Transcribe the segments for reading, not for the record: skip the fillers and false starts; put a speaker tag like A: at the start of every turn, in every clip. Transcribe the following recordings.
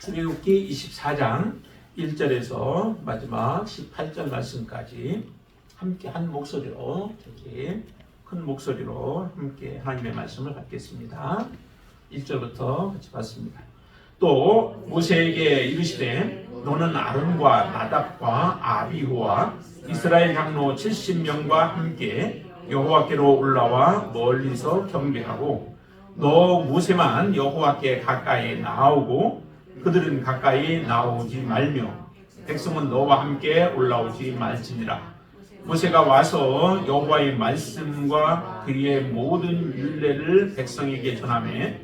A: 출애굽기 24장 1절에서 마지막 18절 말씀까지 함께 한 목소리로, 특히 큰 목소리로 함께 하나님의 말씀을 받겠습니다. 1절부터 같이 받습니다. 또 모세에게 이르시되 너는 아론과 나답과 아비후와 이스라엘 장로 70명과 함께 여호와께로 올라와 멀리서 경배하고 너 모세만 여호와께 가까이 나오고 그들은 가까이 나오지 말며 백성은 너와 함께 올라오지 말지니라. 모세가 와서 여호와의 말씀과 그의 모든 율례를 백성에게 전하매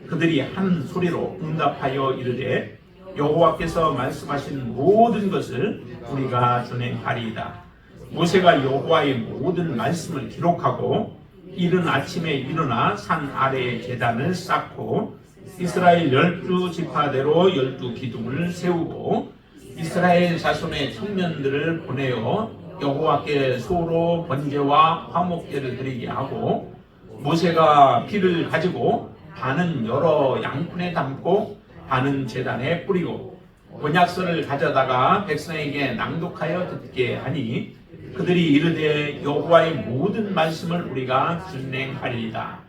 A: 그들이 한 소리로 응답하여 이르되 여호와께서 말씀하신 모든 것을 우리가 준행하리이다. 모세가 여호와의 모든 말씀을 기록하고 이른 아침에 일어나 산 아래에 제단을 쌓고 이스라엘 12지파대로 12기둥을 세우고 이스라엘 자손의 청년들을 보내어 여호와께 소로 번제와 화목제를 드리게 하고 모세가 피를 가지고 반은 여러 양푼에 담고 반은 제단에 뿌리고 언약서를 가져다가 백성에게 낭독하여 듣게 하니 그들이 이르되 여호와의 모든 말씀을 우리가 준행하리이다.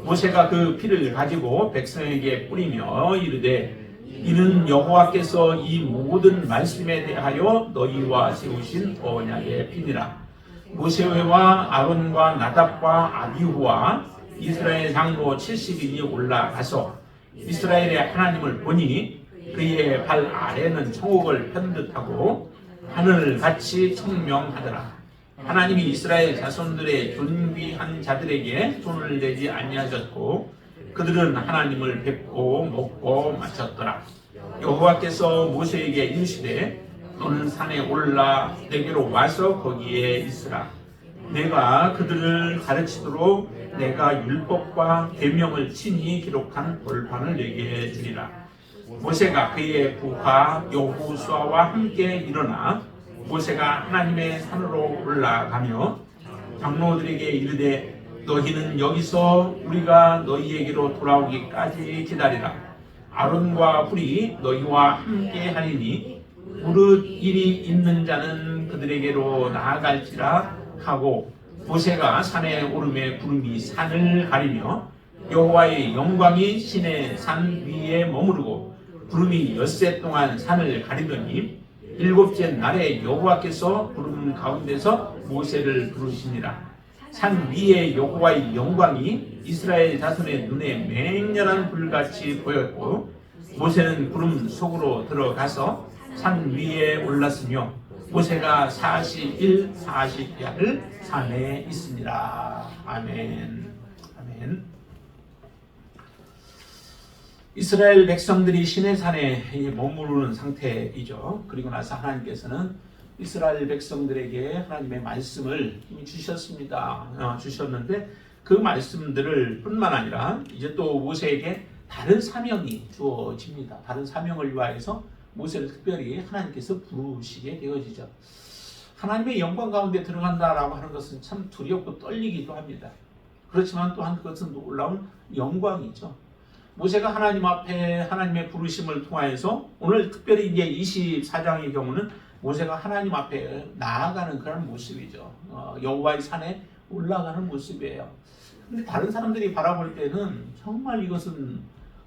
A: 모세가 그 피를 가지고 백성에게 뿌리며 이르되 이는 여호와께서 이 모든 말씀에 대하여 너희와 세우신 언약의 피니라. 모세와 아론과 나답과 아비후와 이스라엘 장로 70인이 올라가서 이스라엘의 하나님을 보니 그의 발 아래는 천국을 편듯하고 하늘같이 청명하더라. 하나님이 이스라엘 자손들의 존귀한 자들에게 손을 내지 아니하셨고 그들은 하나님을 뵙고 먹고 마셨더라. 여호와께서 모세에게 이르시되 너는 산에 올라 내게로 와서 거기에 있으라. 내가 그들을 가르치도록 내가 율법과 계명을 친히 기록한 돌판을 내게 주리라. 모세가 그의 부하 여호수아와 함께 일어나 모세가 하나님의 산으로 올라가며 장로들에게 이르되 너희는 여기서 우리가 너희에게로 돌아오기까지 기다리라. 아론과 훌이 너희와 함께 하리니 무릇 일이 있는 자는 그들에게로 나아갈지라 하고 모세가 산에 오르매 구름이 산을 가리며 여호와의 영광이 신의 산 위에 머무르고 구름이 엿새 동안 산을 가리더니 일곱째 날에 여호와께서 구름 가운데서 모세를 부르시니라. 산 위에 여호와의 영광이 이스라엘 자손의 눈에 맹렬한 불같이 보였고 모세는 구름 속으로 들어가서 산 위에 올랐으며 모세가 40일 40야를 산에 있으니라. 아멘. 아멘. 이스라엘 백성들이 시내산에 머무르는 상태이죠. 그리고 나서 하나님께서는 이스라엘 백성들에게 하나님의 말씀을 이미 주셨는데 그 말씀들을 뿐만 아니라 이제 또 모세에게 다른 사명이 주어집니다. 다른 사명을 위하여서 모세를 특별히 하나님께서 부르시게 되어지죠. 하나님의 영광 가운데 들어간다라고 하는 것은 참 두렵고 떨리기도 합니다. 그렇지만 또한 그것은 놀라운 영광이죠. 모세가 하나님 앞에 하나님의 부르심을 통하여서 오늘 특별히 이제 24장의 경우는 모세가 하나님 앞에 나아가는 그런 모습이죠. 여호와의 산에 올라가는 모습이에요. 근데 다른 사람들이 바라볼 때는 정말 이것은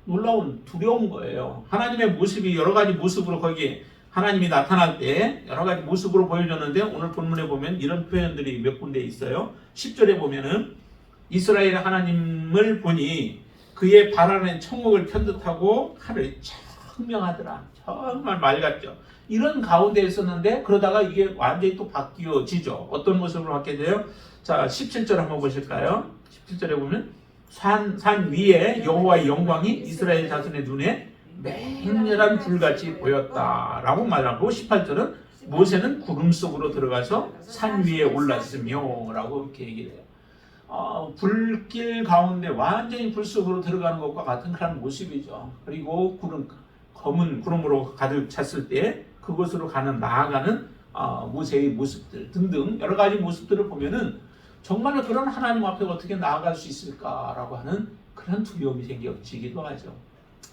A: 놀라운 두려운 거예요. 하나님의 모습이 여러 가지 모습으로 거기에 하나님이 나타날 때 여러 가지 모습으로 보여줬는데 오늘 본문에 보면 이런 표현들이 몇 군데 있어요. 10절에 보면은 이스라엘 하나님을 보니 그의 발 아래는 천국을 편듯하고 하늘이 청명하더라. 정말 맑았죠. 이런 가운데 있었는데 그러다가 이게 완전히 또 바뀌어지죠. 어떤 모습으로 바뀌어져요? 자, 17절 한번 보실까요? 17절에 보면 산 위에 여호와의 영광이 이스라엘 자손의 눈에 맹렬한 불같이 보였다라고 말하고 18절은 모세는 구름 속으로 들어가서 산 위에 올랐으며 라고 이렇게 얘기를 해요. 불길 가운데 완전히 불 속으로 들어가는 것과 같은 그런 모습이죠. 그리고 검은 구름으로 가득 찼을 때 그곳으로 나아가는 모세의 모습들 등등 여러 가지 모습들을 보면은 정말 그런 하나님 앞에 어떻게 나아갈 수 있을까라고 하는 그런 두려움이 생겨지기도 하죠.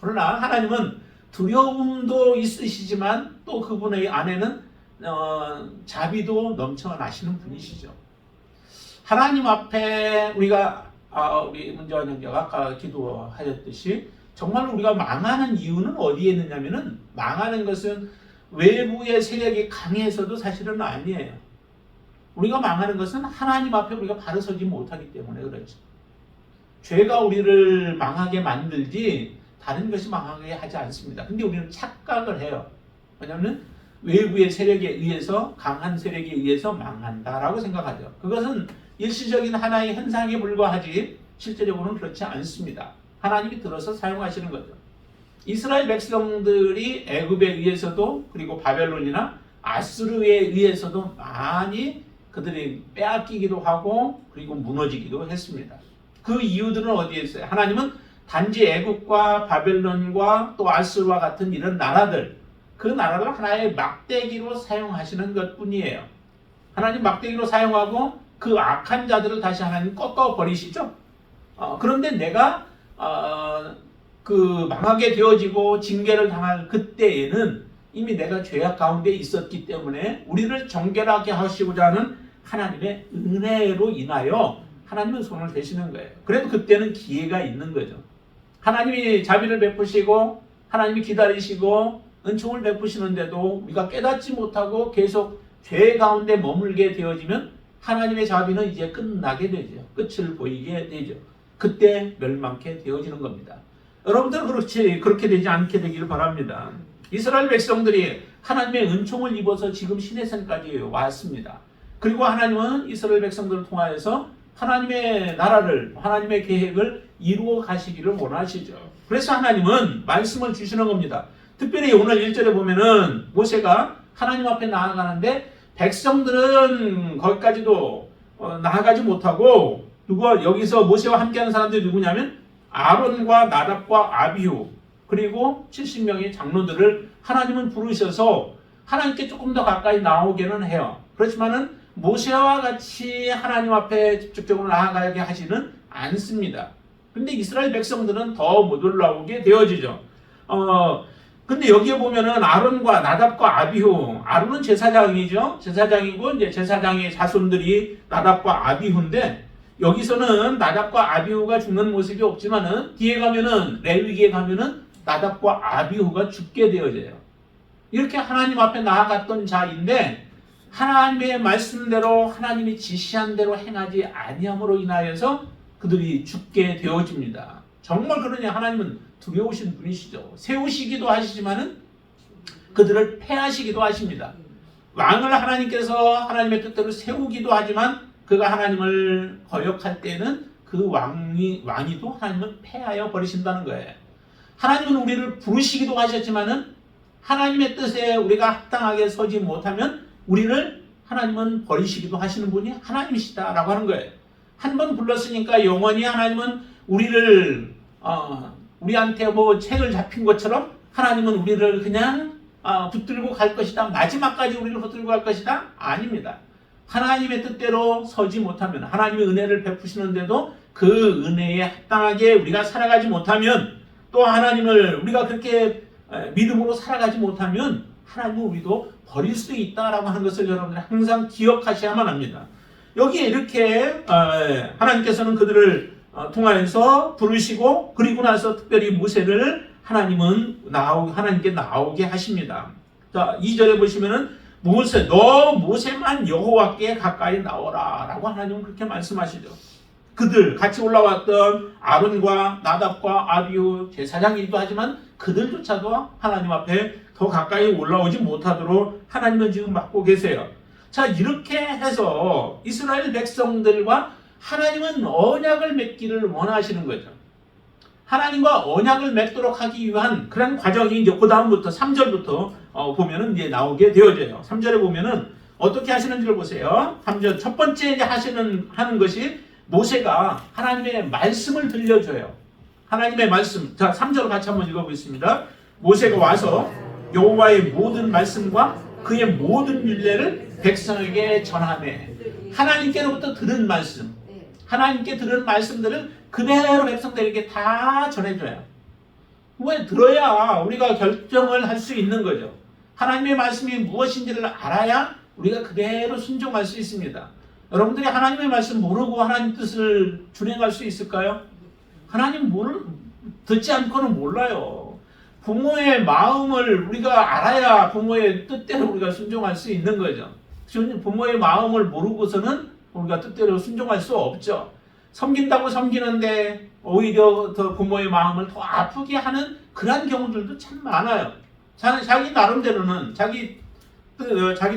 A: 그러나 하나님은 두려움도 있으시지만 또 그분의 안에는 자비도 넘쳐나시는 분이시죠. 하나님 앞에 우리 문재환 형제가 아까 기도하셨듯이 정말 우리가 망하는 이유는 어디에 있느냐면은 망하는 것은 외부의 세력이 강해서도 사실은 아니에요. 우리가 망하는 것은 하나님 앞에 우리가 바로 서지 못하기 때문에 그렇죠. 죄가 우리를 망하게 만들지 다른 것이 망하게 하지 않습니다. 근데 우리는 착각을 해요. 왜냐하면 외부의 세력에 의해서 강한 세력에 의해서 망한다라고 생각하죠. 그것은 일시적인 하나의 현상에 불과하지 실제적으로는 그렇지 않습니다. 하나님이 들어서 사용하시는 거죠. 이스라엘 백성들이 애굽에 의해서도 그리고 바벨론이나 아수르에 의해서도 많이 그들이 빼앗기기도 하고 그리고 무너지기도 했습니다. 그 이유들은 어디에 있어요? 하나님은 단지 애굽과 바벨론과 또 아수르와 같은 이런 나라들, 그 나라를 하나의 막대기로 사용하시는 것뿐이에요. 하나님 막대기로 사용하고 그 악한 자들을 다시 하나님 꺾어 버리시죠. 그런데 내가 그 망하게 되어지고 징계를 당할 그때에는 이미 내가 죄악 가운데 있었기 때문에 우리를 정결하게 하시고자 하는 하나님의 은혜로 인하여 하나님은 손을 대시는 거예요. 그래도 그때는 기회가 있는 거죠. 하나님이 자비를 베푸시고 하나님이 기다리시고 은총을 베푸시는데도 우리가 깨닫지 못하고 계속 죄 가운데 머물게 되어지면 하나님의 자비는 이제 끝나게 되죠. 끝을 보이게 되죠. 그때 멸망케 되어지는 겁니다. 여러분들은 그렇게 되지 않게 되기를 바랍니다. 이스라엘 백성들이 하나님의 은총을 입어서 지금 시내산까지 왔습니다. 그리고 하나님은 이스라엘 백성들을 통하여서 하나님의 나라를, 하나님의 계획을 이루어 가시기를 원하시죠. 그래서 하나님은 말씀을 주시는 겁니다. 특별히 오늘 1절에 보면은 모세가 하나님 앞에 나아가는데 백성들은 거기까지도 나아가지 못하고 누가 여기서 모세와 함께하는 사람들이 누구냐면 아론과 나답과 아비후 그리고 70명의 장로들을 하나님은 부르셔서 하나님께 조금 더 가까이 나오게는 해요. 그렇지만은 모세와 같이 하나님 앞에 직접적으로 나아가게 하지는 않습니다. 근데 이스라엘 백성들은 더 못 올라오게 되어지죠. 근데 여기에 보면은 아론과 나답과 아비후, 아론은 제사장이죠. 제사장이고 이제 제사장의 자손들이 나답과 아비후인데 여기서는 나답과 아비후가 죽는 모습이 없지만은 뒤에 가면은 레위기에 가면은 나답과 아비후가 죽게 되어져요. 이렇게 하나님 앞에 나아갔던 자인데 하나님의 말씀대로 하나님이 지시한 대로 행하지 아니함으로 인하여서 그들이 죽게 되어집니다. 정말 그러니 하나님은 두려우신 분이시죠. 세우시기도 하시지만은 그들을 패하시기도 하십니다. 왕을 하나님께서 하나님의 뜻대로 세우기도 하지만 그가 하나님을 거역할 때는 그 왕이도 하나님은 패하여 버리신다는 거예요. 하나님은 우리를 부르시기도 하셨지만은 하나님의 뜻에 우리가 합당하게 서지 못하면 우리를 하나님은 버리시기도 하시는 분이 하나님이시다라고 하는 거예요. 한 번 불렀으니까 영원히 하나님은 우리를 우리한테 뭐 책을 잡힌 것처럼 하나님은 우리를 그냥 붙들고 갈 것이다. 마지막까지 우리를 붙들고 갈 것이다. 아닙니다. 하나님의 뜻대로 서지 못하면 하나님의 은혜를 베푸시는데도 그 은혜에 합당하게 우리가 살아가지 못하면 또 하나님을 우리가 그렇게 믿음으로 살아가지 못하면 하나님은 우리도 버릴 수 있다라고 하는 것을 여러분들이 항상 기억하셔야만 합니다. 여기에 이렇게 하나님께서는 그들을 통하여서 부르시고 그리고 나서 특별히 모세를 하나님은 하나님께 나오게 하십니다. 자, 2절에 보시면은 너 모세만 여호와께 가까이 나오라 라고 하나님은 그렇게 말씀하시죠. 그들 같이 올라왔던 아론과 나답과 아비후 제사장이기도 하지만 그들조차도 하나님 앞에 더 가까이 올라오지 못하도록 하나님은 지금 막고 계세요. 자, 이렇게 해서 이스라엘 백성들과 하나님은 언약을 맺기를 원하시는 거죠. 하나님과 언약을 맺도록 하기 위한 그런 과정이 이제 그 다음부터 3절부터 보면은 이제 나오게 되어져요. 3절에 보면은 어떻게 하시는지를 보세요. 3절 첫 번째 이제 하는 것이 모세가 하나님의 말씀을 들려줘요. 하나님의 말씀. 자, 3절을 같이 한번 읽어보겠습니다. 모세가 와서 여호와의 모든 말씀과 그의 모든 율례를 백성에게 전하네. 하나님께로부터 들은 말씀, 하나님께 들은 말씀들을 그대로 백성들에게 다 전해줘요. 왜 들어야 우리가 결정을 할 수 있는 거죠. 하나님의 말씀이 무엇인지를 알아야 우리가 그대로 순종할 수 있습니다. 여러분들이 하나님의 말씀 모르고 하나님 뜻을 준행할 수 있을까요? 하나님 듣지 않고는 몰라요. 부모의 마음을 우리가 알아야 부모의 뜻대로 우리가 순종할 수 있는 거죠. 부모의 마음을 모르고서는 우리가 뜻대로 순종할 수 없죠. 섬긴다고 섬기는데 오히려 더 부모의 마음을 더 아프게 하는 그런 경우들도 참 많아요. 자기 나름대로는 자기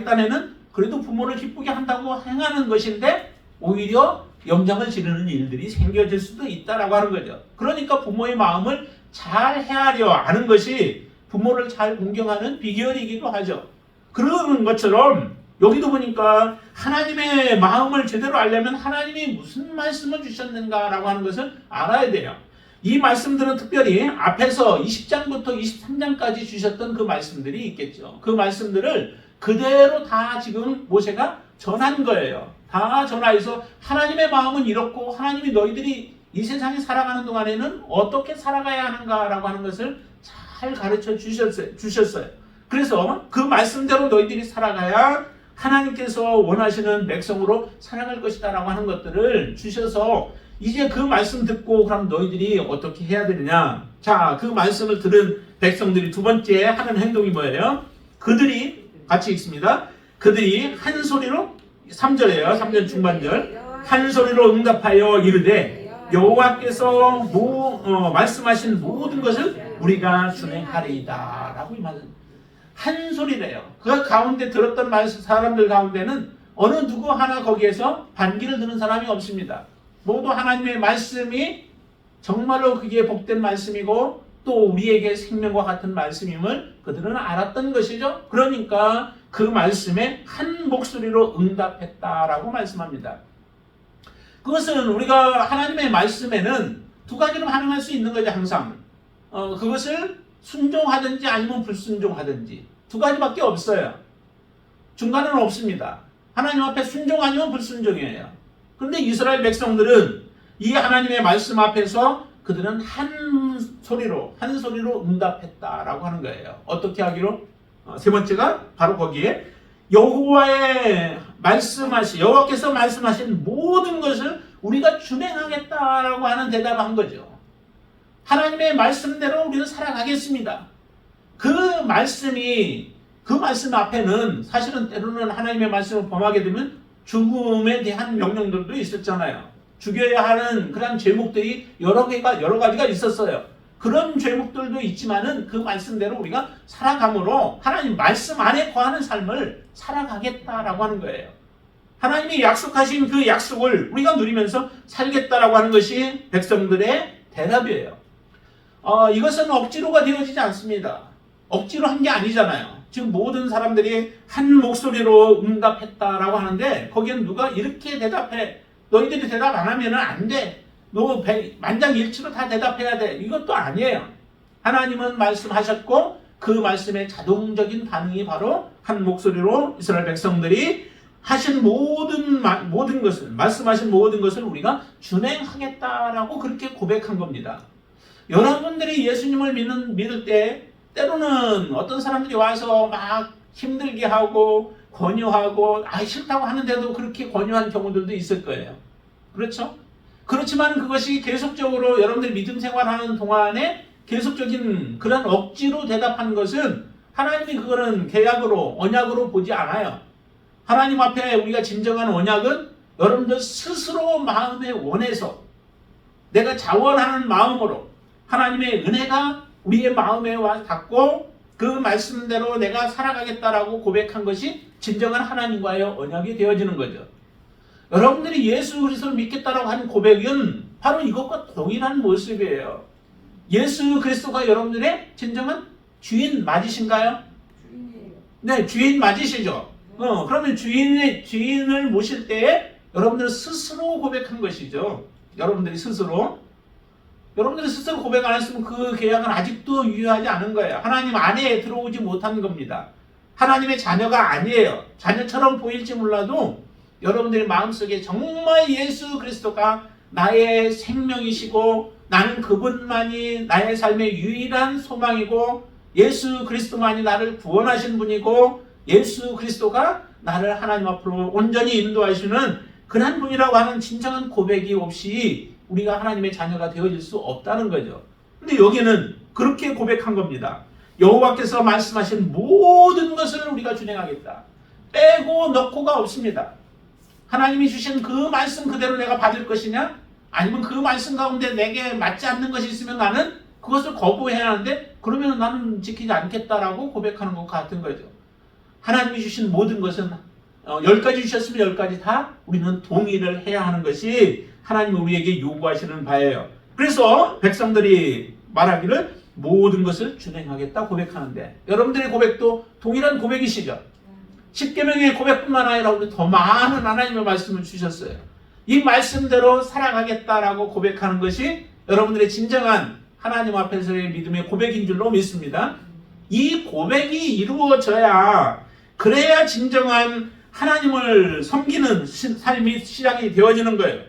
A: 딴에는 그래도 부모를 기쁘게 한다고 행하는 것인데 오히려 영장을 지르는 일들이 생겨질 수도 있다라고 하는 거죠. 그러니까 부모의 마음을 잘 헤아려 아는 것이 부모를 잘 공경하는 비결이기도 하죠. 그런 것처럼 여기도 보니까 하나님의 마음을 제대로 알려면 하나님이 무슨 말씀을 주셨는가라고 하는 것을 알아야 돼요. 이 말씀들은 특별히 앞에서 20장부터 23장까지 주셨던 그 말씀들이 있겠죠. 그 말씀들을 그대로 다 지금 모세가 전한 거예요. 다 전하여서 하나님의 마음은 이렇고 하나님이 너희들이 이 세상에 살아가는 동안에는 어떻게 살아가야 하는가라고 하는 것을 잘 가르쳐 주셨어요. 그래서 그 말씀대로 너희들이 살아가야 하나님께서 원하시는 백성으로 살아갈 것이다 라고 하는 것들을 주셔서 이제 그 말씀 듣고 그럼 너희들이 어떻게 해야 되느냐. 자, 그 말씀을 들은 백성들이 두 번째 하는 행동이 뭐예요? 그들이 같이 읽습니다. 그들이 한 소리로 3절이에요. 3절 중반절. 한 소리로 응답하여 이르되 여호와께서 말씀하신 모든 것을 우리가 준행하리이다 라고 한 소리래요. 그 가운데 들었던 사람들 가운데는 어느 누구 하나 거기에서 반기를 드는 사람이 없습니다. 모두 하나님의 말씀이 정말로 그게 복된 말씀이고 또 우리에게 생명과 같은 말씀임을 그들은 알았던 것이죠. 그러니까 그 말씀에 한 목소리로 응답했다라고 말씀합니다. 그것은 우리가 하나님의 말씀에는 두 가지로 반응할 수 있는 거죠. 항상 그것을 순종하든지 아니면 불순종하든지 두 가지밖에 없어요. 중간은 없습니다. 하나님 앞에 순종 아니면 불순종이에요. 그런데 이스라엘 백성들은 이 하나님의 말씀 앞에서 그들은 한 소리로 응답했다라고 하는 거예요. 어떻게 하기로? 세 번째가 바로 거기에 여호와께서 말씀하신 모든 것을 우리가 준행하겠다라고 하는 대답을 한 거죠. 하나님의 말씀대로 우리는 살아가겠습니다. 그 말씀 앞에는 사실은 때로는 하나님의 말씀을 범하게 되면 죽음에 대한 명령들도 있었잖아요. 죽여야 하는 그런 죄목들이 여러 가지가 있었어요. 그런 죄목들도 있지만은 그 말씀대로 우리가 살아감으로 하나님 말씀 안에 거하는 삶을 살아가겠다라고 하는 거예요. 하나님이 약속하신 그 약속을 우리가 누리면서 살겠다라고 하는 것이 백성들의 대답이에요. 이것은 억지로가 되어지지 않습니다. 억지로 한 게 아니잖아요. 지금 모든 사람들이 한 목소리로 응답했다라고 하는데 거기는 누가 이렇게 대답해. 너희들이 대답 안 하면 안 돼. 너 만장일치로 다 대답해야 돼. 이것도 아니에요. 하나님은 말씀하셨고 그 말씀의 자동적인 반응이 바로 한 목소리로 이스라엘 백성들이 하신 말씀하신 모든 것을 우리가 준행하겠다라고 그렇게 고백한 겁니다. 여러분들이 예수님을 믿을 때 때로는 어떤 사람들이 와서 막 힘들게 하고 권유하고 싫다고 하는데도 그렇게 권유한 경우들도 있을 거예요. 그렇죠? 그렇지만 그것이 계속적으로 여러분들이 믿음 생활하는 동안에 계속적인 그런 억지로 대답하는 것은 하나님이 그거는 계약으로 언약으로 보지 않아요. 하나님 앞에 우리가 진정한 언약은 여러분들 스스로 마음에 원해서 내가 자원하는 마음으로 하나님의 은혜가 우리의 마음에 와 닿고 그 말씀대로 내가 살아가겠다라고 고백한 것이 진정한 하나님과의 언약이 되어지는 거죠. 여러분들이 예수 그리스도를 믿겠다라고 하는 고백은 바로 이것과 동일한 모습이에요. 예수 그리스도가 여러분들의 진정한 주인 맞으신가요? 주인이에요. 네, 주인 맞으시죠. 그러면 주인을 모실 때에 여러분들 스스로 고백한 것이죠. 여러분들이 스스로 고백 안 했으면 그 계약은 아직도 유효하지 않은 거예요. 하나님 안에 들어오지 못한 겁니다. 하나님의 자녀가 아니에요. 자녀처럼 보일지 몰라도 여러분들의 마음속에 정말 예수 그리스도가 나의 생명이시고 나는 그분만이 나의 삶의 유일한 소망이고 예수 그리스도만이 나를 구원하신 분이고 예수 그리스도가 나를 하나님 앞으로 온전히 인도하시는 그런 분이라고 하는 진정한 고백이 없이 우리가 하나님의 자녀가 되어질 수 없다는 거죠. 근데 여기는 그렇게 고백한 겁니다. 여호와께서 말씀하신 모든 것을 우리가 준행하겠다. 빼고 넣고가 없습니다. 하나님이 주신 그 말씀 그대로 내가 받을 것이냐? 아니면 그 말씀 가운데 내게 맞지 않는 것이 있으면 나는 그것을 거부해야 하는데 그러면 나는 지키지 않겠다라고 고백하는 것 같은 거죠. 하나님이 주신 모든 것은 10가지 주셨으면 10가지 다 우리는 동의를 해야 하는 것이 하나님이 우리에게 요구하시는 바예요. 그래서 백성들이 말하기를 모든 것을 준행하겠다 고백하는데 여러분들의 고백도 동일한 고백이시죠. 10계명의 고백뿐만 아니라 우리 더 많은 하나님의 말씀을 주셨어요. 이 말씀대로 살아가겠다라고 고백하는 것이 여러분들의 진정한 하나님 앞에서의 믿음의 고백인 줄로 믿습니다. 이 고백이 이루어져야 그래야 진정한 하나님을 섬기는 삶이 시작이 되어지는 거예요.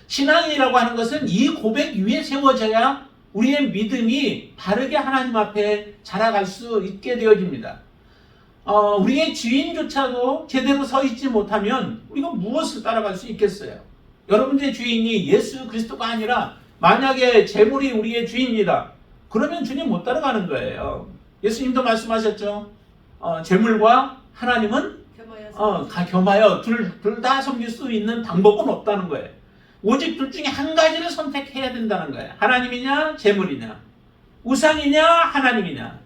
A: 신앙이라고 하는 것은 이 고백 위에 세워져야 우리의 믿음이 바르게 하나님 앞에 자라갈 수 있게 되어집니다. 우리의 주인조차도 제대로 서 있지 못하면 우리가 무엇을 따라갈 수 있겠어요? 여러분들의 주인이 예수 그리스도가 아니라 만약에 재물이 우리의 주인이다. 그러면 주님 못 따라가는 거예요. 예수님도 말씀하셨죠. 재물과 하나님은 겸하여 둘 다 섬길 수 있는 방법은 없다는 거예요. 오직 둘 중에 한 가지를 선택해야 된다는 거예요. 하나님이냐 재물이냐, 우상이냐 하나님이냐,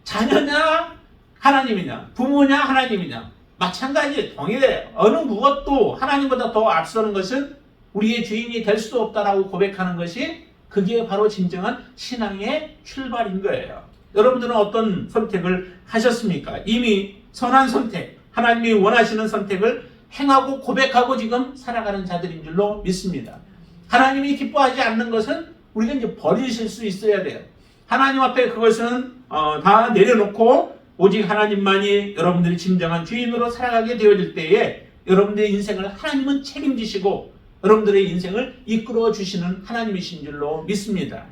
A: 자녀냐 하나님이냐, 부모냐 하나님이냐, 마찬가지 동일해요. 어느 무엇도 하나님보다 더 앞서는 것은 우리의 주인이 될 수 없다라고 고백하는 것이 그게 바로 진정한 신앙의 출발인 거예요. 여러분들은 어떤 선택을 하셨습니까? 이미 선한 선택, 하나님이 원하시는 선택을 행하고 고백하고 지금 살아가는 자들인 줄로 믿습니다. 하나님이 기뻐하지 않는 것은 우리가 이제 버리실 수 있어야 돼요. 하나님 앞에 그것은 다 내려놓고 오직 하나님만이 여러분들이 진정한 주인으로 살아가게 되어질 때에 여러분들의 인생을 하나님은 책임지시고 여러분들의 인생을 이끌어 주시는 하나님이신 줄로 믿습니다.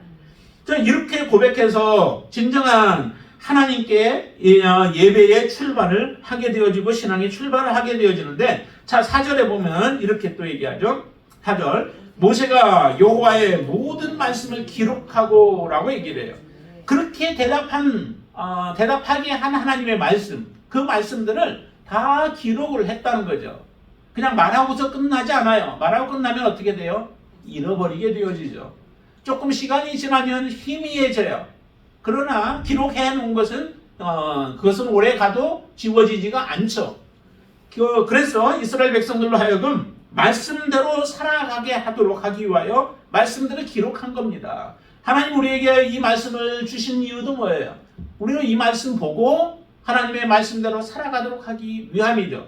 A: 저는 이렇게 고백해서 진정한 하나님께 예배의 출발을 하게 되어지고 신앙의 출발을 하게 되어지는데, 자 4절에 보면 이렇게 또 얘기하죠. 4절 모세가 여호와의 모든 말씀을 기록하고 라고 얘기를 해요. 그렇게 대답하게 한 하나님의 말씀, 그 말씀들을 다 기록을 했다는 거죠. 그냥 말하고서 끝나지 않아요. 말하고 끝나면 어떻게 돼요? 잃어버리게 되어지죠. 조금 시간이 지나면 희미해져요. 그러나 기록해 놓은 것은 그것은 오래 가도 지워지지가 않죠. 그래서 이스라엘 백성들로 하여금 말씀대로 살아가게 하도록 하기 위하여 말씀들을 기록한 겁니다. 하나님 우리에게 이 말씀을 주신 이유도 뭐예요? 우리는 이 말씀 보고 하나님의 말씀대로 살아가도록 하기 위함이죠.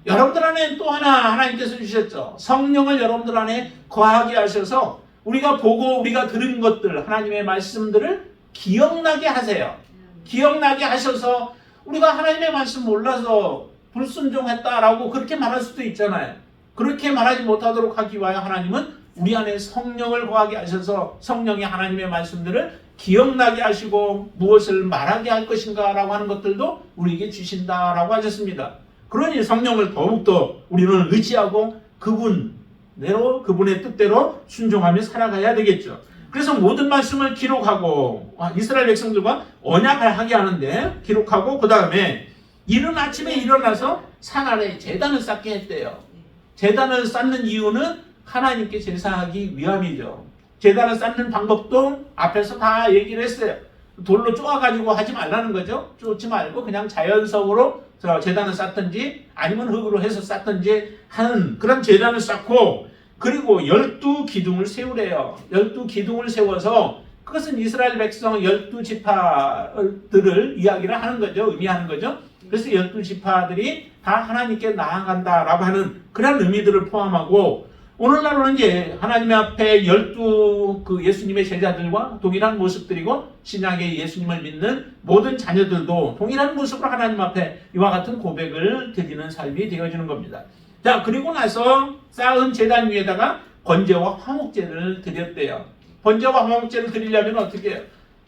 A: 여러분들 안에 또 하나 하나님께서 주셨죠. 성령을 여러분들 안에 거하게 하셔서 우리가 보고 우리가 들은 것들, 하나님의 말씀들을 기억나게 하세요. 기억나게 하셔서 우리가 하나님의 말씀 몰라서 불순종했다라고 그렇게 말할 수도 있잖아요. 그렇게 말하지 못하도록 하기 위하여 하나님은 우리 안에 성령을 거하게 하셔서 성령이 하나님의 말씀들을 기억나게 하시고 무엇을 말하게 할 것인가 라고 하는 것들도 우리에게 주신다라고 하셨습니다. 그러니 성령을 더욱더 우리는 의지하고 그분의 뜻대로 순종하며 살아가야 되겠죠. 그래서 모든 말씀을 기록하고 이스라엘 백성들과 언약을 하게 하는데 기록하고 그 다음에 이른 아침에 일어나서 산 아래에 제단을 쌓게 했대요. 제단을 쌓는 이유는 하나님께 제사하기 위함이죠. 제단을 쌓는 방법도 앞에서 다 얘기를 했어요. 돌로 쪼아가지고 하지 말라는 거죠. 쫓지 말고 그냥 자연석으로 제단을 쌓든지 아니면 흙으로 해서 쌓든지 하는 그런 제단을 쌓고, 그리고 12기둥을 세우래요. 12기둥을 세워서 그것은 이스라엘 백성 12지파들을 이야기를 하는 거죠. 의미하는 거죠. 그래서 12지파들이 다 하나님께 나아간다라고 하는 그런 의미들을 포함하고, 오늘날로는 이제 하나님 앞에 12 예수님의 제자들과 동일한 모습들이고 신약의 예수님을 믿는 모든 자녀들도 동일한 모습으로 하나님 앞에 이와 같은 고백을 드리는 삶이 되어지는 겁니다. 자, 그리고 나서 쌓은 제단 위에다가 번제와 화목제를 드렸대요. 번제와 화목제를 드리려면 어떻게 해요?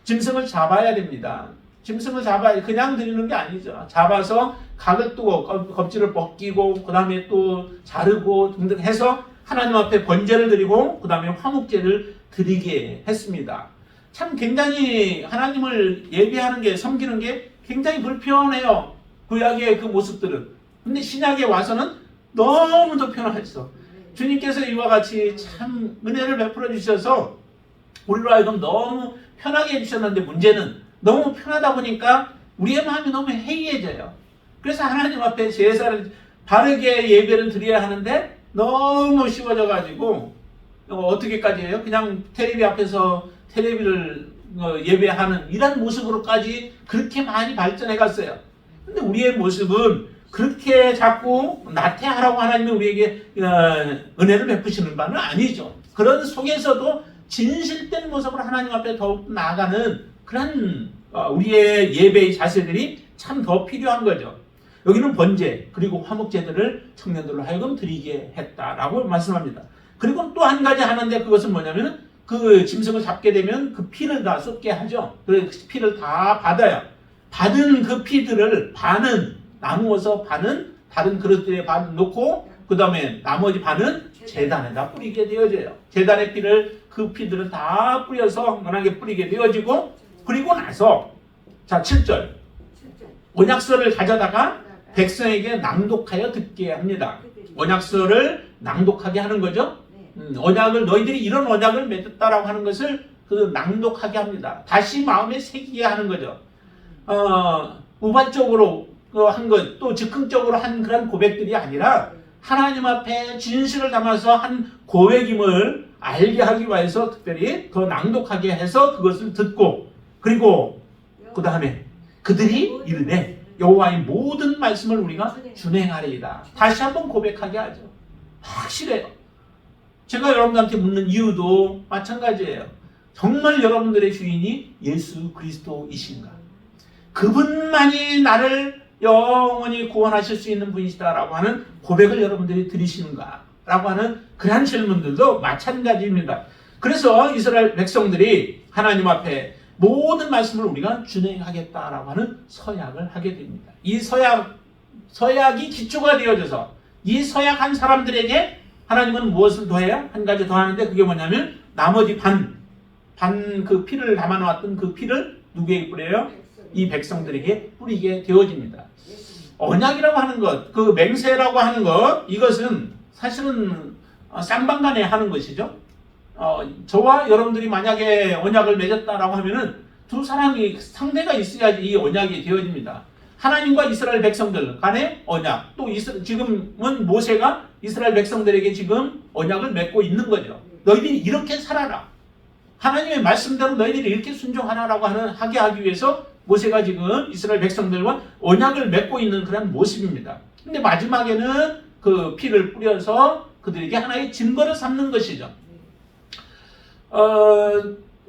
A: 짐승을 잡아야 됩니다. 짐승을 잡아야 그냥 드리는 게 아니죠. 잡아서 각을 뜨고 겁질을 벗기고 그 다음에 또 자르고 등등 해서 하나님 앞에 번제를 드리고 그 다음에 화목제를 드리게 했습니다. 참 굉장히 하나님을 예배하는 게 섬기는 게 굉장히 불편해요. 구약의 그 모습들은. 근데 신약에 와서는 너무도 편하죠. 주님께서 이와 같이 참 은혜를 베풀어 주셔서 우리로 하여금 너무 편하게 해주셨는데 문제는 너무 편하다 보니까 우리의 마음이 너무 해이해져요. 그래서 하나님 앞에 제사를 바르게 예배를 드려야 하는데 너무 쉬워져가지고 어떻게까지 해요? 그냥 텔레비 앞에서 텔레비를 예배하는 이런 모습으로까지 그렇게 많이 발전해 갔어요. 근데 우리의 모습은 그렇게 자꾸 나태하라고 하나님이 우리에게 은혜를 베푸시는 바는 아니죠. 그런 속에서도 진실된 모습으로 하나님 앞에 더욱 나아가는 그런 우리의 예배의 자세들이 참 더 필요한 거죠. 여기는 번제 그리고 화목제들을 청년들로 하여금 드리게 했다라고 말씀합니다. 그리고 또 한 가지 하는데 그것은 뭐냐면 그 짐승을 잡게 되면 그 피를 다 쏟게 하죠. 그래서 그 피를 다 받아요. 받은 그 피들을 반은 나누어서 반은 다른 그릇들에 반 놓고 그 다음에 나머지 반은 제단에다 뿌리게 되어져요. 제단의 피를 그 피들을 다 뿌려서 원하게 뿌리게 되어지고 그리고 나서 자 7절 언약서를 가져다가 백성에게 낭독하여 듣게 합니다. 언약서를 낭독하게 하는 거죠. 언약을 너희들이 이런 언약을 맺었다라고 하는 것을 그 낭독하게 합니다. 다시 마음에 새기게 하는 거죠. 우발적으로 한 것, 또 즉흥적으로 한 그런 고백들이 아니라 하나님 앞에 진실을 담아서 한 고백임을 알게 하기 위해서 특별히 더 낭독하게 해서 그것을 듣고 그리고 그 다음에 그들이 이르되 여호와의 모든 말씀을 우리가 준행하리이다. 다시 한번 고백하게 하죠. 확실해요. 제가 여러분들한테 묻는 이유도 마찬가지예요. 정말 여러분들의 주인이 예수 그리스도이신가? 그분만이 나를 영원히 구원하실 수 있는 분이시다라고 하는 고백을 여러분들이 드리시는가? 라고 하는 그러한 질문들도 마찬가지입니다. 그래서 이스라엘 백성들이 하나님 앞에 모든 말씀을 우리가 준행하겠다라고 하는 서약을 하게 됩니다. 이 서약이 기초가 되어져서 이 서약한 사람들에게 하나님은 무엇을 더해요? 한 가지 더 하는데 그게 뭐냐면 나머지 반 그 피를 담아놓았던 그 피를 누구에게 뿌려요? 이 백성들에게 뿌리게 되어집니다. 언약이라고 하는 것, 그 맹세라고 하는 것, 이것은 사실은 쌍방간에 하는 것이죠. 저와 여러분들이 만약에 언약을 맺었다라고 하면은 두 사람이 상대가 있어야지 이 언약이 되어집니다. 하나님과 이스라엘 백성들 간의 언약, 또 지금은 모세가 이스라엘 백성들에게 지금 언약을 맺고 있는 거죠. 너희들이 이렇게 살아라. 하나님의 말씀대로 너희들이 이렇게 순종하라라고 하게 하기 위해서 모세가 지금 이스라엘 백성들과 언약을 맺고 있는 그런 모습입니다. 근데 마지막에는 그 피를 뿌려서 그들에게 하나의 증거를 삼는 것이죠.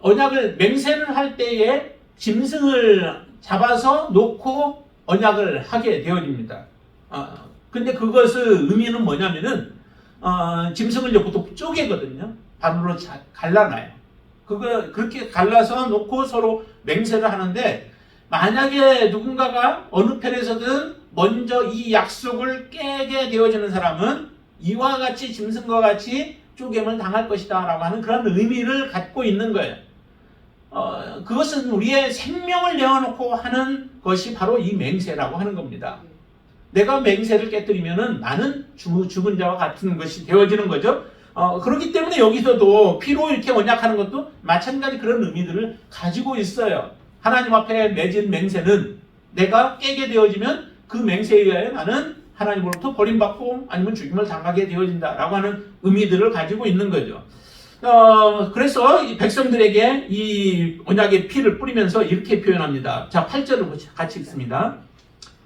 A: 언약을 맹세를 할 때에 짐승을 잡아서 놓고 언약을 하게 되어집니다. 근데 그것의 의미는 뭐냐면은 짐승을 놓고 쪼개거든요. 반으로 갈라놔요. 그렇게 갈라서 놓고 서로 맹세를 하는데 만약에 누군가가 어느 편에서든 먼저 이 약속을 깨게 되어지는 사람은 이와 같이 짐승과 같이 쪼개임을 당할 것이다 라고 하는 그런 의미를 갖고 있는 거예요. 그것은 우리의 생명을 내어놓고 하는 것이 바로 이 맹세라고 하는 겁니다. 내가 맹세를 깨뜨리면은 나는 죽은 자와 같은 것이 되어지는 거죠. 그렇기 때문에 여기서도 피로 이렇게 언약하는 것도 마찬가지 그런 의미들을 가지고 있어요. 하나님 앞에 맺은 맹세는 내가 깨게 되어지면 그 맹세에 의하여 나는 하나님으로부터 버림받고 아니면 죽임을 당하게 되어진다라고 하는 의미들을 가지고 있는 거죠. 그래서 이 백성들에게 이 언약의 피를 뿌리면서 이렇게 표현합니다. 자, 8절을 같이 읽습니다.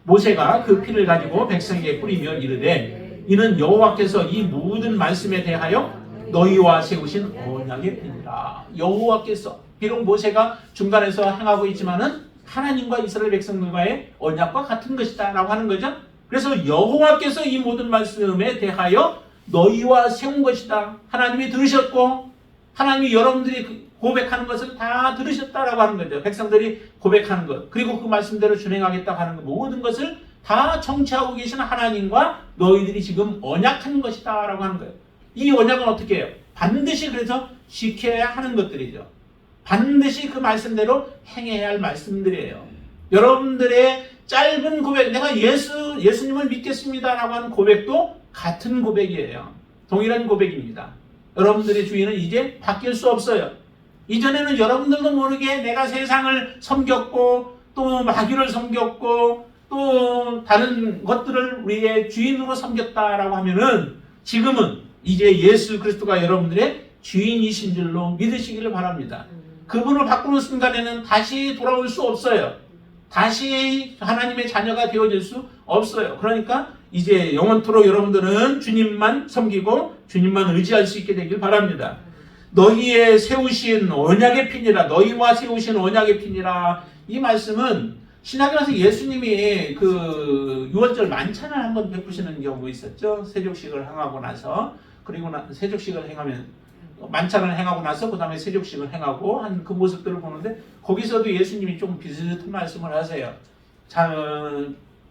A: 모세가 그 피를 가지고 백성에게 뿌리며 이르되 이는 여호와께서 이 모든 말씀에 대하여 너희와 세우신 언약의 피니라. 여호와께서 비록 모세가 중간에서 행하고 있지만은 하나님과 이스라엘 백성들과의 언약과 같은 것이다 라고 하는 거죠. 그래서 여호와께서 이 모든 말씀에 대하여 너희와 세운 것이다. 하나님이 들으셨고 하나님이 여러분들이 고백하는 것을 다 들으셨다라고 하는 거죠. 백성들이 고백하는 것, 그리고 그 말씀대로 준행하겠다고 하는 것, 모든 것을 다 정치하고 계시는 하나님과 너희들이 지금 언약하는 것이다 라고 하는 거예요. 이 언약은 어떻게 해요? 반드시 그래서 지켜야 하는 것들이죠. 반드시 그 말씀대로 행해야 할 말씀들이에요. 여러분들의 짧은 고백, 내가 예수님을 믿겠습니다 라고 하는 고백도 같은 고백이에요. 동일한 고백입니다. 여러분들의 주인은 이제 바뀔 수 없어요. 이전에는 여러분들도 모르게 내가 세상을 섬겼고 또 마귀를 섬겼고 또 다른 것들을 우리의 주인으로 섬겼다라고 하면은 지금은 이제 예수 그리스도가 여러분들의 주인이신 줄로 믿으시기를 바랍니다. 그분을 바꾸는 순간에는 다시 돌아올 수 없어요. 다시 하나님의 자녀가 되어질 수 없어요. 그러니까 이제 영원토록 여러분들은 주님만 섬기고 주님만 의지할 수 있게 되길 바랍니다. 너희의 세우신 언약의 핀이라, 너희와 세우신 언약의 핀이라. 이 말씀은 신학에 와서 예수님이 그 유월절 만찬을 한번 베푸시는 경우 있었죠. 세족식을 행하고 나서, 그리고 세족식을 행하면 만찬을 행하고 나서 그 다음에 세족식을 행하고 한 그 모습들을 보는데 거기서도 예수님이 좀 비슷한 말씀을 하세요.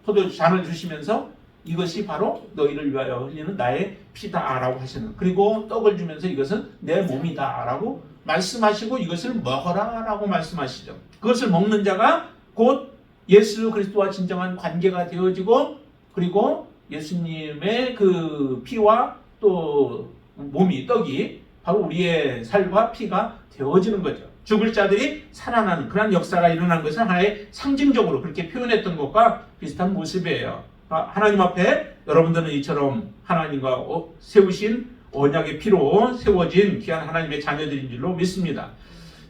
A: 포도주 잔을 주시면서 이것이 바로 너희를 위하여 흘리는 나의 피다라고 하시는, 그리고 떡을 주면서 이것은 내 몸이다라고 말씀하시고 이것을 먹어라라고 말씀하시죠. 그것을 먹는 자가 곧 예수 그리스도와 진정한 관계가 되어지고, 그리고 예수님의 그 피와 또 몸이, 떡이 바로 우리의 살과 피가 되어지는 거죠. 죽을 자들이 살아나는 그런 역사가 일어난 것은 하나의 상징적으로 그렇게 표현했던 것과 비슷한 모습이에요. 하나님 앞에 여러분들은 이처럼 하나님과 세우신 언약의 피로 세워진 귀한 하나님의 자녀들인 줄로 믿습니다.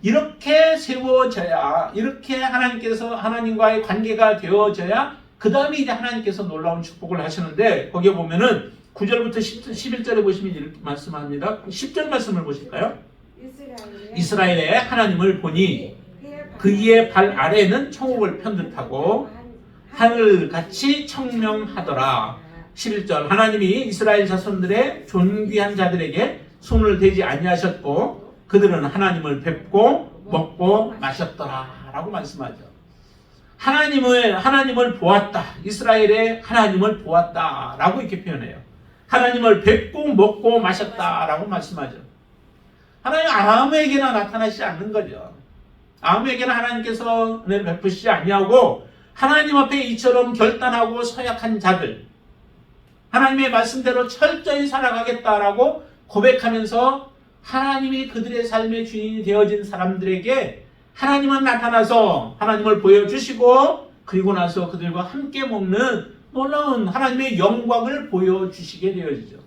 A: 이렇게 세워져야, 이렇게 하나님께서 하나님과의 관계가 되어져야 그 다음에 이제 하나님께서 놀라운 축복을 하시는데, 거기에 보면은 9절부터 11절에 보시면 이렇게 말씀합니다. 10절 말씀을 보실까요? 이스라엘의 하나님을 보니 그의 발 아래는 청옥을 편듯하고 하늘같이 청명하더라. 11절, 하나님이 이스라엘 자손들의 존귀한 자들에게 손을 대지 아니하셨고 그들은 하나님을 뵙고 먹고 마셨더라 라고 말씀하죠. 하나님을 보았다. 이스라엘의 하나님을 보았다 라고 이렇게 표현해요. 하나님을 뵙고 먹고 마셨다라고 말씀하죠. 하나님 아무에게나 나타나시지 않는 거죠. 아무에게나 하나님께서 은혜를 베푸시지 아니하고 하나님 앞에 이처럼 결단하고 서약한 자들, 하나님의 말씀대로 철저히 살아가겠다라고 고백하면서 하나님이 그들의 삶의 주인이 되어진 사람들에게 하나님은 나타나서 하나님을 보여주시고 그리고 나서 그들과 함께 먹는 놀라운 하나님의 영광을 보여주시게 되어지죠.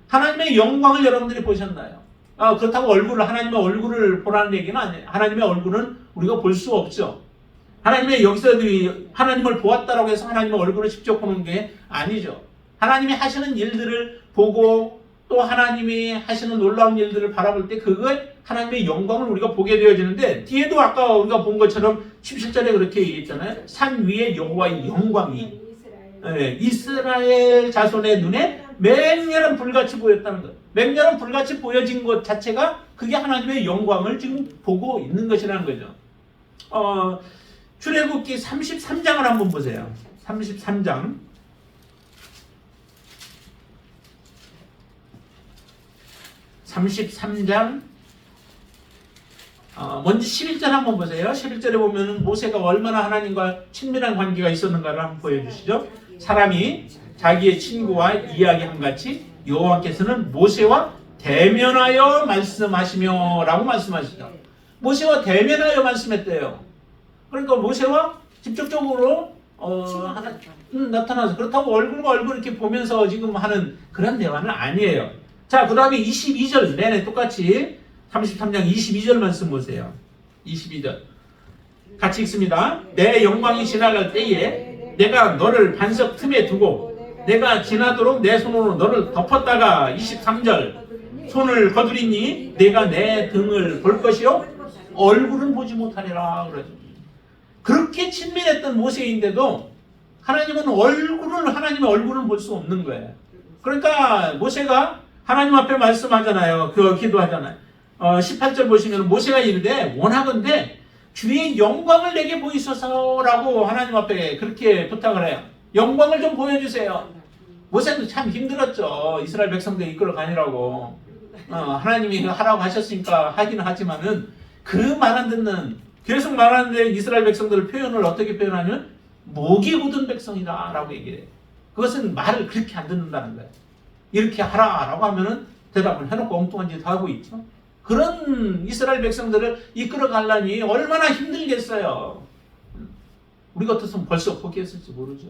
A: 하나님의 영광을 여러분들이 보셨나요? 그렇다고 하나님의 얼굴을 보라는 얘기는 아니에요. 하나님의 얼굴은 우리가 볼 수 없죠. 하나님의 여기서 하나님을 보았다라고 해서 하나님의 얼굴을 직접 보는 게 아니죠. 하나님이 하시는 일들을 보고 또 하나님이 하시는 놀라운 일들을 바라볼 때 그걸 하나님의 영광을 우리가 보게 되어지는데, 뒤에도 아까 우리가 본 것처럼 17절에 그렇게 얘기했잖아요. 산 위에 여호와의 영광이 이스라엘 자손의 눈에 맹렬한 불같이 보였다는 것. 맹렬한 불같이 보여진 것 자체가 그게 하나님의 영광을 지금 보고 있는 것이라는 거죠. 출애굽기 33장을 한번 보세요. 33장. 먼저 11절 한번 보세요. 11절에 보면 모세가 얼마나 하나님과 친밀한 관계가 있었는가를 한번 보여주시죠. 사람이 자기의 친구와 이야기한 같이 여호와께서는 모세와 대면하여 말씀하시며 라고 말씀하시죠. 모세와 대면하여 말씀했대요. 그러니까 모세와 직접적으로 나타나서, 그렇다고 얼굴과 얼굴 이렇게 보면서 지금 하는 그런 대화는 아니에요. 자, 그 다음에 22절 내내 똑같이 33장 22절 말씀 보세요. 22절 같이 읽습니다. 내 영광이 지나갈 때에 내가 너를 반석 틈에 두고 내가 지나도록 내 손으로 너를 덮었다가 23절 손을 거두리니 내가 내 등을 볼 것이요 얼굴은 보지 못하리라 그러죠. 그렇게 친밀했던 모세인데도 하나님의 얼굴을 볼 수 없는 거예요. 그러니까 모세가 하나님 앞에 말씀하잖아요. 그 기도하잖아요. 18절 보시면 모세가 이르되 원하건대 주의 영광을 내게 보이소서라고 하나님 앞에 그렇게 부탁을 해요. 영광을 좀 보여주세요. 모세는 참 힘들었죠. 이스라엘 백성들 이끌어 가니라고. 하나님이 하라고 하셨으니까 하기는 하지만은 그 말 안 듣는, 계속 말하는데 이스라엘 백성들을 표현을 어떻게 표현하냐면 목이 굳은 백성이다라고 얘기해요. 그것은 말을 그렇게 안 듣는다는 거예요. 이렇게 하라라고 하면은 대답을 해놓고 엉뚱한 짓 하고 있죠. 그런 이스라엘 백성들을 이끌어 가려니 얼마나 힘들겠어요. 우리 같았으면 벌써 포기했을지 모르죠.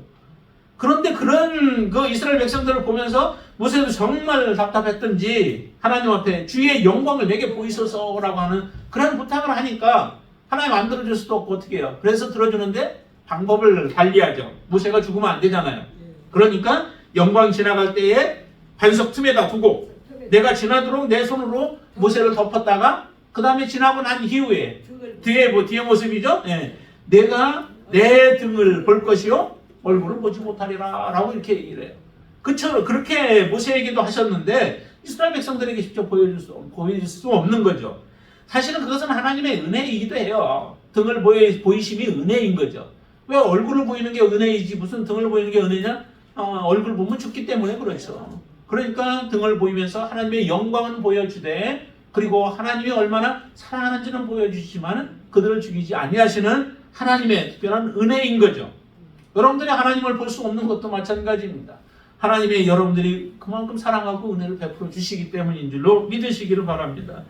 A: 그런데 그런 그 이스라엘 백성들을 보면서 모세도 정말 답답했던지 하나님 앞에 주의 영광을 내게 보이소서라고 하는 그런 부탁을 하니까 하나님 안 들어줄 수도 없고 어떻게 해요. 그래서 들어주는데 방법을 달리하죠. 모세가 죽으면 안 되잖아요. 그러니까 영광 지나갈 때에 반석 틈에다 두고 내가 지나도록 내 손으로 모세를 덮었다가 그 다음에 지나고 난 이후에 뒤에 모습이죠. 예. 내가 내 등을 볼 것이요 얼굴을 보지 못하리라 라고 이렇게 얘기를 해요. 그쵸? 그렇게 모세에게도 하셨는데 이스라엘 백성들에게 직접 보여줄 수 없는 거죠. 사실은 그것은 하나님의 은혜이기도 해요. 등을 보이심이 은혜인 거죠. 왜 얼굴을 보이는 게 은혜이지 무슨 등을 보이는 게 은혜냐? 얼굴 보면 죽기 때문에 그렇죠. 그러니까 등을 보이면서 하나님의 영광은 보여주되 그리고 하나님이 얼마나 사랑하는지는 보여주시지만 그들을 죽이지 아니하시는 하나님의 특별한 은혜인 거죠. 여러분들이 하나님을 볼 수 없는 것도 마찬가지입니다. 하나님의 여러분들이 그만큼 사랑하고 은혜를 베풀어 주시기 때문인 줄로 믿으시기를 바랍니다.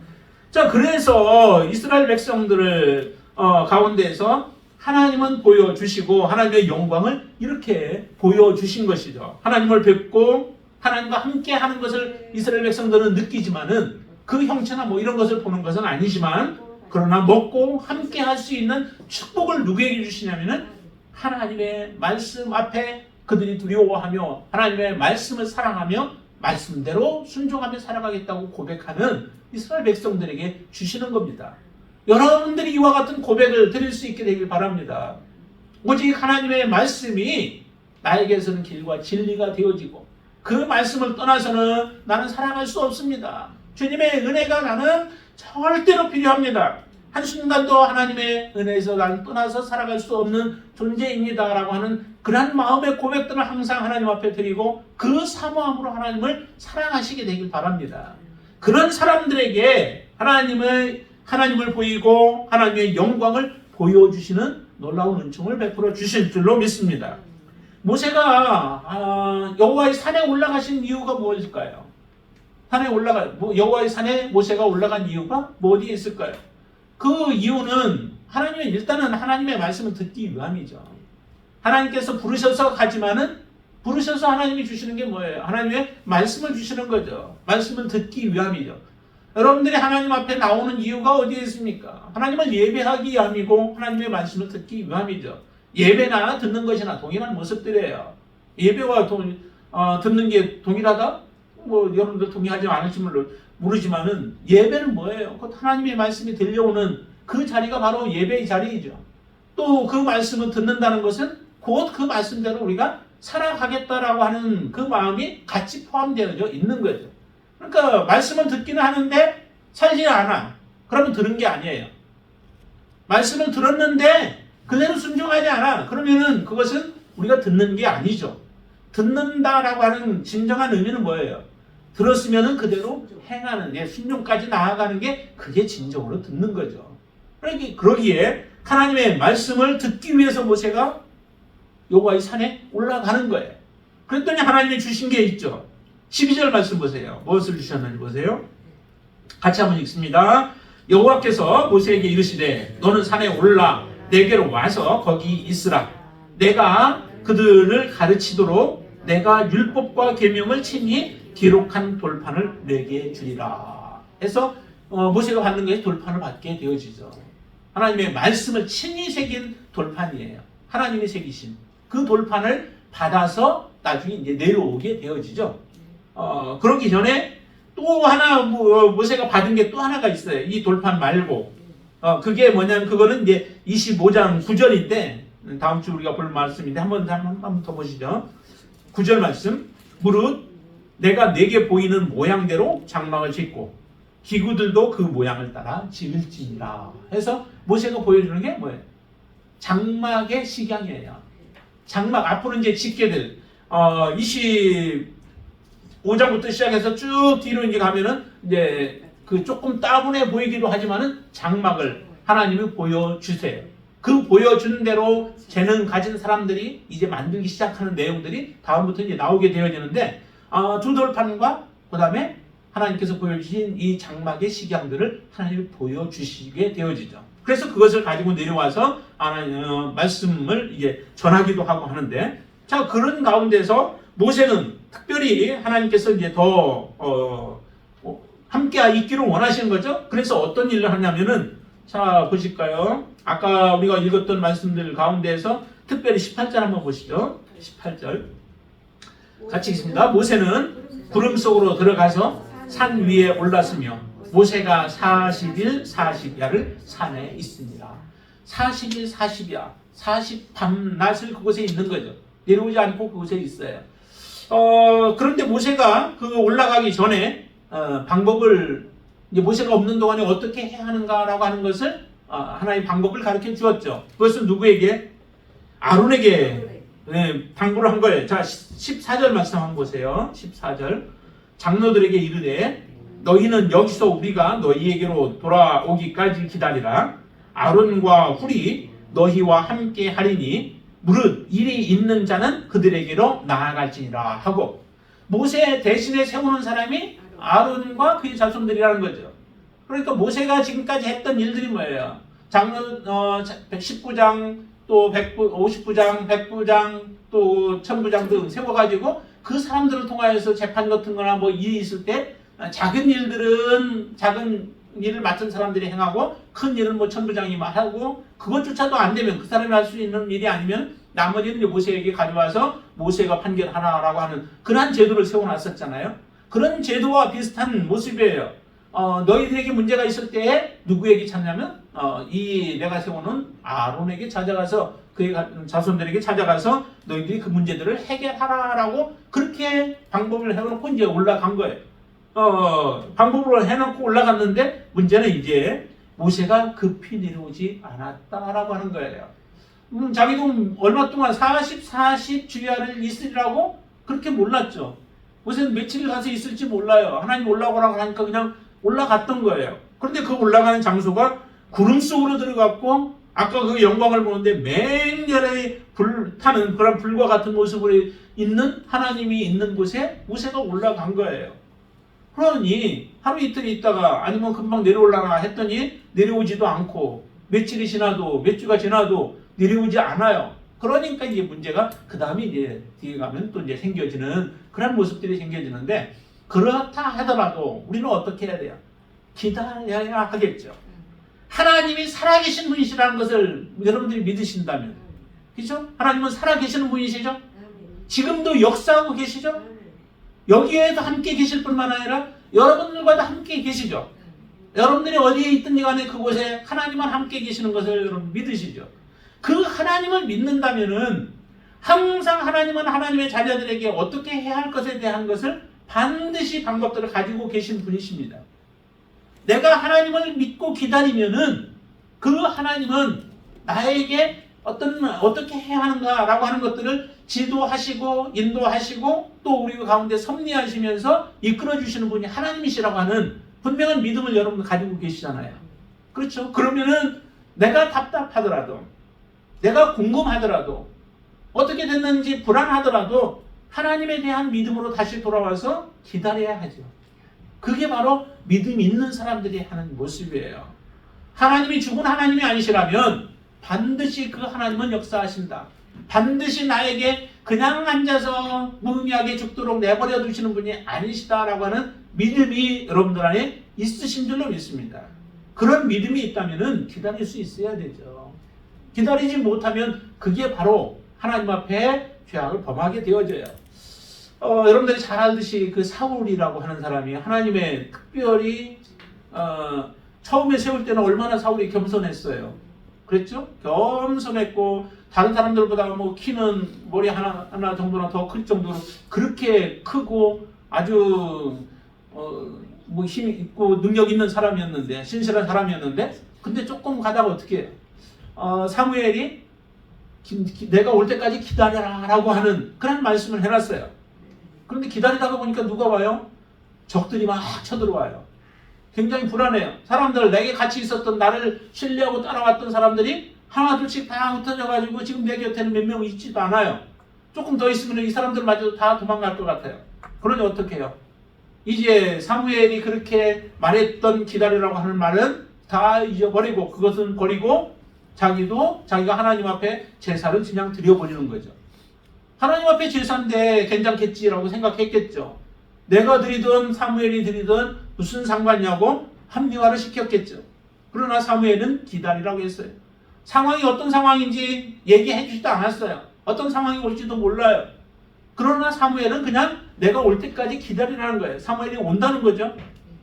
A: 자, 그래서 이스라엘 백성들을 가운데에서 하나님은 보여주시고 하나님의 영광을 이렇게 보여주신 것이죠. 하나님을 뵙고 하나님과 함께 하는 것을 이스라엘 백성들은 느끼지만은 그 형체나 뭐 이런 것을 보는 것은 아니지만 그러나 먹고 함께 할 수 있는 축복을 누구에게 주시냐면은 하나님의 말씀 앞에 그들이 두려워하며 하나님의 말씀을 사랑하며 말씀대로 순종하며 살아가겠다고 고백하는 이스라엘 백성들에게 주시는 겁니다. 여러분들이 이와 같은 고백을 드릴 수 있게 되길 바랍니다. 오직 하나님의 말씀이 나에게서는 길과 진리가 되어지고 그 말씀을 떠나서는 나는 살아갈 수 없습니다. 주님의 은혜가 나는 절대로 필요합니다. 한순간도 하나님의 은혜에서 나는 떠나서 살아갈 수 없는 존재입니다 라고 하는 그런 마음의 고백들을 항상 하나님 앞에 드리고 그 사모함으로 하나님을 사랑하시게 되길 바랍니다. 그런 사람들에게 하나님을 보이고 하나님의 영광을 보여주시는 놀라운 은총을 베풀어 주실 줄로 믿습니다. 모세가 여호와의 산에 올라가신 이유가 무엇일까요? 여호와의 산에 모세가 올라간 이유가 어디에 있을까요? 그 이유는 일단은 하나님의 말씀을 듣기 위함이죠. 하나님께서 부르셔서 가지만은 부르셔서 하나님이 주시는 게 뭐예요? 하나님의 말씀을 주시는 거죠. 말씀을 듣기 위함이죠. 여러분들이 하나님 앞에 나오는 이유가 어디에 있습니까? 하나님을 예배하기 위함이고 하나님의 말씀을 듣기 위함이죠. 예배나 듣는 것이나 동일한 모습들이에요. 예배와 듣는 게 동일하다? 여러분들 동의하지 않을지 모르지만은 예배는 뭐예요? 곧 하나님의 말씀이 들려오는 그 자리가 바로 예배의 자리이죠. 또 그 말씀을 듣는다는 것은 곧 그 말씀대로 우리가 살아가겠다라고 하는 그 마음이 같이 포함되어져 있는 거죠. 그러니까 말씀을 듣기는 하는데 살지 않아. 그러면 들은 게 아니에요. 말씀을 들었는데 그대로 순종하지 않아. 그러면은 그것은 우리가 듣는 게 아니죠. 듣는다라고 하는 진정한 의미는 뭐예요? 들었으면은 그대로 행하는, 순종까지 나아가는 게 그게 진정으로 듣는 거죠. 그러기에 하나님의 말씀을 듣기 위해서 모세가 여호와의 산에 올라가는 거예요. 그랬더니 하나님이 주신 게 있죠. 12절 말씀 보세요. 무엇을 주셨는지 보세요. 같이 한번 읽습니다. 여호와께서 모세에게 이르시되 너는 산에 올라 내게로 와서 거기 있으라. 내가 그들을 가르치도록 내가 율법과 계명을 친히 기록한 돌판을 내게 주리라. 해서 모세가 받는 것이 돌판을 받게 되어지죠. 하나님의 말씀을 친히 새긴 돌판이에요. 하나님이 새기신 그 돌판을 받아서 나중에 이제 내려오게 되어지죠. 그러기 전에 또 하나 모세가 받은 게 또 하나가 있어요. 이 돌판 말고 그게 뭐냐면 그거는 이제 25장 9절인데 다음 주 우리가 볼 말씀인데 한번 더 보시죠. 9절 말씀. 무릇 내가 내게 보이는 모양대로 장막을 짓고 기구들도 그 모양을 따라 지을지니라 해서 모세가 보여주는 게 뭐예요? 장막의 식양이에요. 장막 앞으로 이제 짓게 될 25장부터 시작해서 쭉 뒤로 이제 가면은 이제 그 조금 따분해 보이기도 하지만은 장막을 하나님이 보여주세요. 그 보여준 대로 재능 가진 사람들이 이제 만들기 시작하는 내용들이 다음부터 이제 나오게 되어지는데 두 돌판과 그 다음에 하나님께서 보여주신 이 장막의 식양들을 하나님이 보여주시게 되어지죠. 그래서 그것을 가지고 내려와서 하나님 말씀을 이제 전하기도 하고 하는데, 자 그런 가운데서 모세는 특별히 하나님께서 이제 더 함께 있기를 원하시는 거죠. 그래서 어떤 일을 하냐면은, 자 보실까요? 아까 우리가 읽었던 말씀들 가운데에서 특별히 18절 한번 보시죠. 18절 같이 읽습니다. 모세는 구름 속으로 들어가서 산 위에 올랐으며 모세가 40일 40야를 산에 있습니다. 40일 40야 40밤낮을 그곳에 있는 거죠. 내려오지 않고 그곳에 있어요. 그런데 모세가 그 올라가기 전에 방법을, 이제 모세가 없는 동안에 어떻게 해야 하는가라고 하는 것을 하나의 방법을 가르쳐 주었죠. 그것은 누구에게? 아론에게 당부를 한 거예요. 자 14절 말씀 한번 보세요. 14절 장로들에게 이르되 너희는 여기서 우리가 너희에게로 돌아오기까지 기다리라. 아론과 훌이 너희와 함께 하리니 무릇 일이 있는 자는 그들에게로 나아갈지니라 하고, 모세 대신에 세우는 사람이 아론과 그의 자손들이라는 거죠. 그러니까 모세가 지금까지 했던 일들이 뭐예요? 장로 19장 또 50부장 100부장 또 1000부장 등 세워가지고 그 사람들을 통하여서 재판 같은 거나 뭐 일이 있을 때 작은 일들은 작은 일을 맡은 사람들이 행하고 큰 일은 뭐 천부장이 하고, 그것조차도 안 되면 그 사람이 할 수 있는 일이 아니면 나머지는 이제 모세에게 가져와서 모세가 판결하라라고 하는 그러한 제도를 세워놨었잖아요. 그런 제도와 비슷한 모습이에요. 너희들에게 문제가 있을 때 누구에게 찾냐면 이 내가 세우는 아론에게 찾아가서 그의 자손들에게 찾아가서 너희들이 그 문제들을 해결하라라고 그렇게 방법을 해놓고 이제 올라간 거예요. 방법으로 해놓고 올라갔는데 문제는 이제 모세가 급히 내려오지 않았다라고 하는 거예요. 자기도 얼마 동안 40 주야를 있으리라고 그렇게 몰랐죠. 모세는 며칠 가서 있을지 몰라요. 하나님 올라오라고 하니까 그냥 올라갔던 거예요. 그런데 그 올라가는 장소가 구름 속으로 들어갔고, 아까 그 영광을 보는데 맹렬히 불타는 그런 불과 같은 모습으로 있는 하나님이 있는 곳에 모세가 올라간 거예요. 그러니 하루 이틀 있다가 아니면 금방 내려올라나 했더니 내려오지도 않고 며칠이 지나도 몇 주가 지나도 내려오지 않아요. 그러니까 이제 문제가 그 다음에 이제 뒤에 가면 또 이제 생겨지는 그런 모습들이 생겨지는데, 그렇다 하더라도 우리는 어떻게 해야 돼요? 기다려야 하겠죠. 하나님이 살아계신 분이시라는 것을 여러분들이 믿으신다면, 그렇죠? 하나님은 살아계시는 분이시죠? 지금도 역사하고 계시죠? 여기에도 함께 계실 뿐만 아니라 여러분들과도 함께 계시죠? 여러분들이 어디에 있든지 간에 그곳에 하나님은 함께 계시는 것을 여러분 믿으시죠? 그 하나님을 믿는다면은 항상 하나님은 하나님의 자녀들에게 어떻게 해야 할 것에 대한 것을 반드시 방법들을 가지고 계신 분이십니다. 내가 하나님을 믿고 기다리면은 그 하나님은 나에게 어떻게 해야 하는가라고 하는 것들을 지도하시고 인도하시고 또 우리 가운데 섭리하시면서 이끌어주시는 분이 하나님이시라고 하는 분명한 믿음을 여러분 가지고 계시잖아요. 그렇죠? 그러면은 내가 답답하더라도, 내가 궁금하더라도, 어떻게 됐는지 불안하더라도 하나님에 대한 믿음으로 다시 돌아와서 기다려야 하죠. 그게 바로 믿음 있는 사람들이 하는 모습이에요. 하나님이 죽은 하나님이 아니시라면 반드시 그 하나님은 역사하신다. 반드시 나에게 그냥 앉아서 무의미하게 죽도록 내버려 두시는 분이 아니시다라고 하는 믿음이 여러분들 안에 있으신 줄로 믿습니다. 그런 믿음이 있다면 기다릴 수 있어야 되죠. 기다리지 못하면 그게 바로 하나님 앞에 죄악을 범하게 되어져요. 여러분들이 잘 알듯이 그 사울이라고 하는 사람이 하나님의 특별히 처음에 세울 때는 얼마나 사울이 겸손했어요. 그랬죠? 겸손했고 다른 사람들보다 뭐 키는 머리 하나 정도나 더 클 정도로 그렇게 크고 아주 뭐 힘 있고 능력 있는 사람이었는데, 신실한 사람이었는데, 근데 조금 가다가 어떻게 해요? 사무엘이 내가 올 때까지 기다려라 라고 하는 그런 말씀을 해놨어요. 그런데 기다리다가 보니까 누가 와요? 적들이 막 쳐들어와요. 굉장히 불안해요. 사람들, 내게 같이 있었던, 나를 신뢰하고 따라왔던 사람들이 하나둘씩 다 흩어져가지고 지금 내 곁에는 몇 명 있지도 않아요. 조금 더 있으면 이 사람들마저 다 도망갈 것 같아요. 그러니 어떻게 해요? 이제 사무엘이 그렇게 말했던 기다리라고 하는 말은 다 잊어버리고, 그것은 버리고 자기가 하나님 앞에 제사를 그냥 드려버리는 거죠. 하나님 앞에 제사인데 괜찮겠지라고 생각했겠죠. 내가 드리든 사무엘이 드리든 무슨 상관이냐고 합리화를 시켰겠죠. 그러나 사무엘은 기다리라고 했어요. 상황이 어떤 상황인지 얘기해 주지도 않았어요. 어떤 상황이 올지도 몰라요. 그러나 사무엘은 그냥 내가 올 때까지 기다리라는 거예요. 사무엘이 온다는 거죠.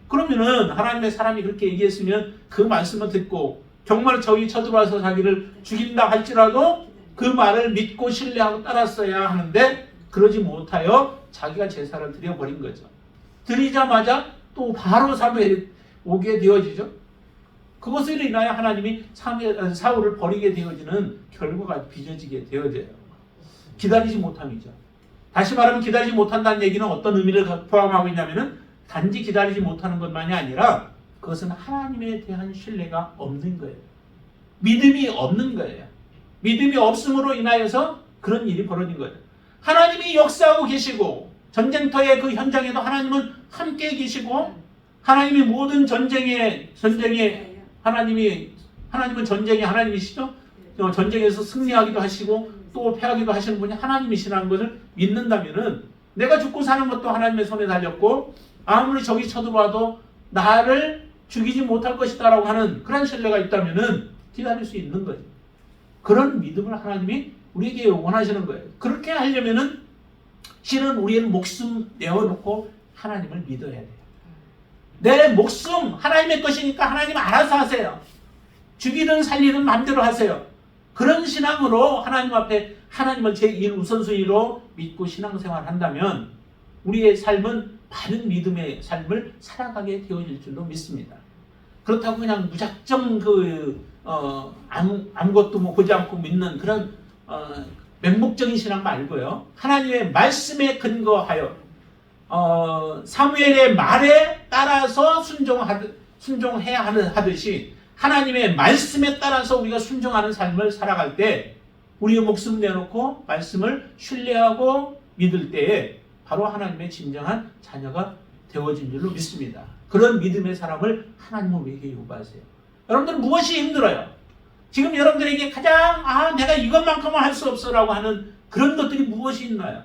A: 그러면은 하나님의 사람이 그렇게 얘기했으면 그 말씀을 듣고 정말 적이 쳐들어와서 자기를 죽인다 할지라도 그 말을 믿고 신뢰하고 따랐어야 하는데, 그러지 못하여 자기가 제사를 드려버린 거죠. 드리자마자 또 바로 사무엘이 오게 되어지죠. 그것으로 인하여 하나님이 사울을 버리게 되어지는 결과가 빚어지게 되어져요. 기다리지 못함이죠. 다시 말하면 기다리지 못한다는 얘기는 어떤 의미를 포함하고 있냐면은 단지 기다리지 못하는 것만이 아니라 그것은 하나님에 대한 신뢰가 없는 거예요. 믿음이 없는 거예요. 믿음이 없음으로 인하여서 그런 일이 벌어진 거예요. 하나님이 역사하고 계시고 전쟁터의 그 현장에도 하나님은 함께 계시고, 하나님이 모든 전쟁에 하나님은 전쟁의 하나님이시죠. 전쟁에서 승리하기도 하시고 또 패하기도 하시는 분이 하나님이시라는 것을 믿는다면은, 내가 죽고 사는 것도 하나님의 손에 달렸고 아무리 적이 쳐들어와도 나를 죽이지 못할 것이다라고 하는 그런 신뢰가 있다면은 기다릴 수 있는 거죠. 그런 믿음을 하나님이 우리에게 원하시는 거예요. 그렇게 하려면은 실은 우리는 목숨 내어놓고 하나님을 믿어야 돼요. 내 목숨 하나님의 것이니까 하나님 알아서 하세요. 죽이든 살리든 마음대로 하세요. 그런 신앙으로 하나님 앞에 하나님을 제1 우선순위로 믿고 신앙생활을 한다면 우리의 삶은 바른 믿음의 삶을 살아가게 되어질 줄로 믿습니다. 그렇다고 그냥 무작정 아무것도 뭐 보지 않고 믿는 그런 맹목적인 신앙 말고요. 하나님의 말씀에 근거하여 사무엘의 말에 따라서 순종해야 하듯이 하나님의 말씀에 따라서 우리가 순종하는 삶을 살아갈 때, 우리의 목숨 내놓고 말씀을 신뢰하고 믿을 때에 바로 하나님의 진정한 자녀가 되어진 줄로 믿습니다. 그런 믿음의 사람을 하나님은 우리에게 요구하세요. 여러분들 무엇이 힘들어요? 지금 여러분들에게 가장 내가 이것만큼은 할 수 없어라고 하는 그런 것들이 무엇이 있나요?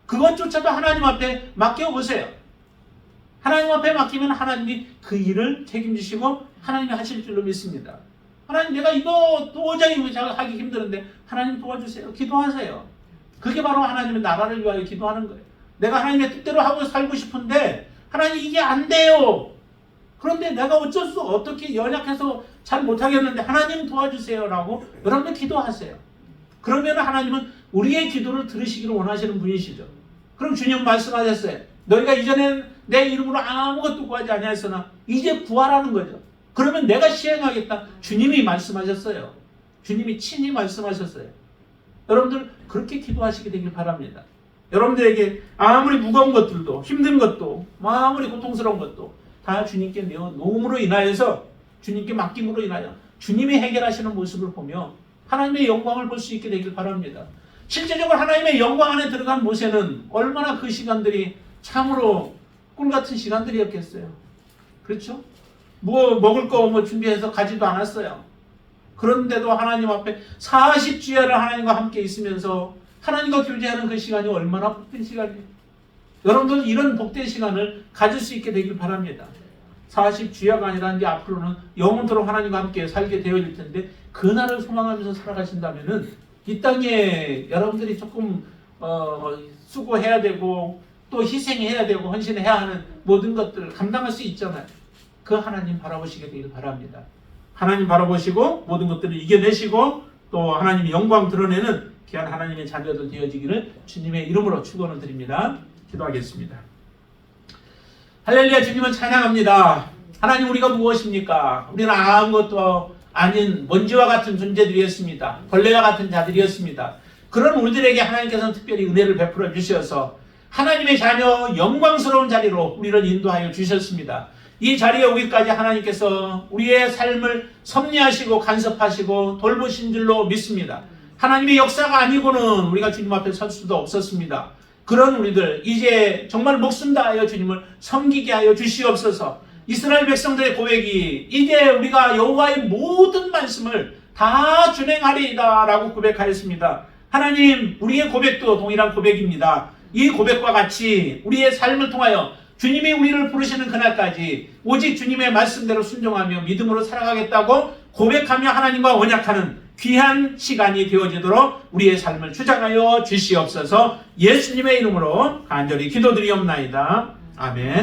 A: 그것조차도 하나님 앞에 맡겨보세요. 하나님 앞에 맡기면 하나님이 그 일을 책임지시고 하나님이 하실 줄로 믿습니다. 하나님, 내가 이거 도저히 하기 힘드는데 하나님 도와주세요. 기도하세요. 그게 바로 하나님의 나라를 위하여 기도하는 거예요. 내가 하나님의 뜻대로 하고 살고 싶은데 하나님 이게 안 돼요. 그런데 내가 어떻게 연약해서 잘 못하겠는데 하나님 도와주세요 라고 여러분들 기도하세요. 그러면 하나님은 우리의 기도를 들으시기를 원하시는 분이시죠. 그럼 주님 말씀하셨어요. 너희가 이전엔 내 이름으로 아무것도 구하지 아니하였으나 이제 구하라는 거죠. 그러면 내가 시행하겠다. 주님이 말씀하셨어요. 주님이 친히 말씀하셨어요. 여러분들 그렇게 기도하시게 되길 바랍니다. 여러분들에게 아무리 무거운 것들도, 힘든 것도, 아무리 고통스러운 것도 다 주님께 내어놓음으로 인하여서, 주님께 맡김으로 인하여 주님이 해결하시는 모습을 보며 하나님의 영광을 볼 수 있게 되길 바랍니다. 실제적으로 하나님의 영광 안에 들어간 모세는 얼마나 그 시간들이 참으로 꿀같은 시간들이었겠어요. 그렇죠? 뭐 먹을 거 준비해서 가지도 않았어요. 그런데도 하나님 앞에 40주야를 하나님과 함께 있으면서 하나님과 교제하는 그 시간이 얼마나 복된 시간이에요. 여러분들 이런 복된 시간을 가질 수 있게 되길 바랍니다. 40주야가 아니라 이제 앞으로는 영원토록 하나님과 함께 살게 되어질 텐데, 그날을 소망하면서 살아가신다면은 이 땅에 여러분들이 조금 수고해야 되고 또 희생해야 되고 헌신해야 하는 모든 것들을 감당할 수 있잖아요. 그 하나님 바라보시게 되길 바랍니다. 하나님 바라보시고 모든 것들을 이겨내시고 또 하나님의 영광 드러내는 귀한 하나님의 자녀들 되어지기를 주님의 이름으로 축원을 드립니다. 기도하겠습니다. 할렐루야. 주님은 찬양합니다. 하나님, 우리가 무엇입니까? 우리는 아무것도 아닌 먼지와 같은 존재들이었습니다. 벌레와 같은 자들이었습니다. 그런 우리들에게 하나님께서는 특별히 은혜를 베풀어 주셔서 하나님의 자녀 영광스러운 자리로 우리를 인도하여 주셨습니다. 이 자리에 오기까지 하나님께서 우리의 삶을 섭리하시고 간섭하시고 돌보신 줄로 믿습니다. 하나님의 역사가 아니고는 우리가 주님 앞에 설 수도 없었습니다. 그런 우리들 이제 정말 목숨 다하여 주님을 섬기게 하여 주시옵소서. 이스라엘 백성들의 고백이 이제 우리가 여호와의 모든 말씀을 다 준행하리이다 라고 고백하였습니다. 하나님, 우리의 고백도 동일한 고백입니다. 이 고백과 같이 우리의 삶을 통하여 주님이 우리를 부르시는 그날까지 오직 주님의 말씀대로 순종하며 믿음으로 살아가겠다고 고백하며 하나님과 언약하는 귀한 시간이 되어지도록 우리의 삶을 주장하여 주시옵소서. 예수님의 이름으로 간절히 기도드리옵나이다. 아멘.